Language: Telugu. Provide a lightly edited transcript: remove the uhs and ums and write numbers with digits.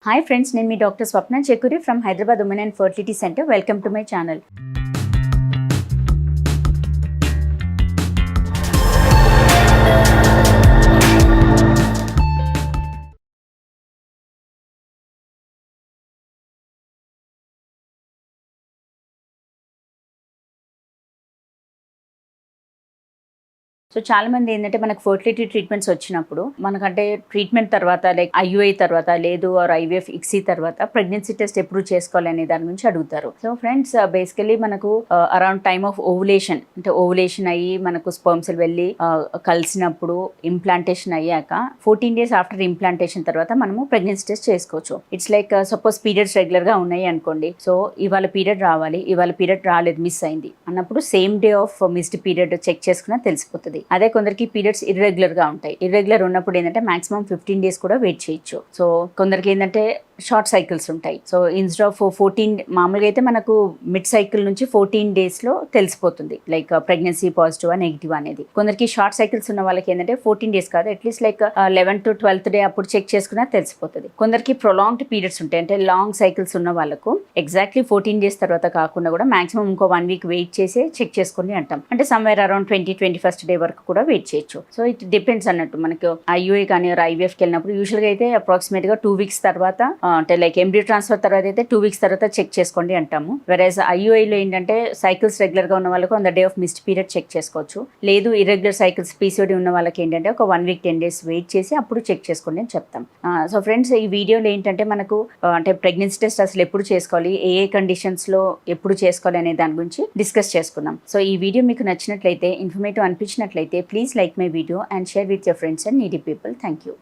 Hi friends, నేను మీ doctor Swapna Chekuri from Hyderabad women and fertility centre. Welcome to my channel. So చాలా మంది ఏంటంటే మనకు ఫర్టిలిటీ ట్రీట్మెంట్స్ వచ్చినప్పుడు మనకంటే ట్రీట్మెంట్ తర్వాత లైక్ ఐయుఐ తర్వాత లేదు ఆర్ ఐవీఎఫ్ ఇక్సీ తర్వాత ప్రెగ్నెన్సీ టెస్ట్ ఎప్పుడు చేసుకోవాలి అనే దాని గురించి అడుగుతారు. సో ఫ్రెండ్స్ బేసికలీ మనకు అరౌండ్ టైమ్ ఆఫ్ ఓవులేషన్ అంటే ఓవులేషన్ అయ్యి మనకు స్పర్మ్స్ వెళ్ళి కలిసినప్పుడు ఇంప్లాంటేషన్ అయ్యాక 14 days ఆఫ్టర్ ఇంప్లాంటేషన్ తర్వాత మనము ప్రెగ్నెన్సీ టెస్ట్ చేసుకోవచ్చు. It's like suppose periods regular గా ఉన్నాయి అనుకోండి. సో ఇవాళ పీరియడ్ రావాలి, ఇవాళ పీరియడ్ రాలేదు, మిస్ అయింది అన్నప్పుడు same day of missed period check చేసుకున్నా తెలిసిపోతుంది. అదే కొందరికి పీరియడ్స్ ఇర్రెగ్యులర్ గా ఉంటాయి. ఇర్రెగ్యులర్ ఉన్నప్పుడు ఏంటంటే మాక్సిమం 15 days కూడా వెయిట్ చేయొచ్చు. సో కొందరికి ఏంటంటే షార్ట్ సైకిల్స్ ఉంటాయి. సో ఇన్స్టెడ్ ఆఫ్ 14 మామూలుగా అయితే మనకు మిడ్ సైకిల్ నుంచి 14 days లో తెలిసిపోతుంది లైక్ ప్రెగ్నెన్సీ పాజిటివ్ నెగిటివ్ అనేది. కొందరికి షార్ట్ సైకిల్స్ ఉన్న వాళ్ళకి ఏంటంటే 14 days కాదు, at least like 11th to 12th day అప్పుడు చెక్ చేసుకున్నా తెలిసిపోతుంది. కొందరికి ప్రొలాంగ్డ్ పీరియడ్స్ ఉంటాయి, అంటే లాంగ్ సైకిల్స్ ఉన్న వాళ్ళకు ఎగ్జాక్ట్లీ 14 days తర్వాత కాకుండా కూడా మాక్సిమం ఇంకో 1 week వెయిట్ చేసి చెక్ చేసుకుని అంటాం. అంటే సమ్వేర్ అరౌండ్ 21st day వరకు కూడా వెయిట్ చేయొచ్చు. సో ఇట్ డిపెండ్స్ అన్నట్టు. మనకు ఐయుఐ కానీ ఐవీఎఫ్కి వెళ్ళినప్పుడు యూజువల్గా అయితే అప్రాక్సిమేట్ గా 2 weeks తర్వాత అంటే లైక్ ఎంబ్రియో ట్రాన్స్ఫర్ తర్వాత అయితే 2 weeks తర్వాత చెక్ చేసుకోండి అంటాము. వెరైజ్ ఐయుఐలో ఏంటంటే సైకిల్స్ రెగ్యులర్ గా ఉన్న వాళ్ళకు on the day of missed period check చేసుకోవచ్చు. లేదు ఇర్రెగ్యులర్ సైకిల్స్ పీసీఓడి ఉన్న వాళ్ళకి ఏంటంటే ఒక 1 week 10 days వెయిట్ చేసి అప్పుడు చెక్ చేసుకోండి అని చెప్తాం. సో ఫ్రెండ్స్ ఈ వీడియోలో ఏంటంటే మనకు అంటే ప్రెగ్నెన్సీ టెస్ట్ అసలు ఎప్పుడు చేసుకోవాలి, ఏ కండిషన్స్ లో ఎప్పుడు చేసుకోవాలి అనే దాని గురించి డిస్కస్ చేసుకున్నాం. సో ఈ వీడియో మీకు నచ్చినట్లయితే, ఇన్ఫర్మేటివ్ అనిపించినట్లయితే please like my video and share with your friends and needy people. Thank you.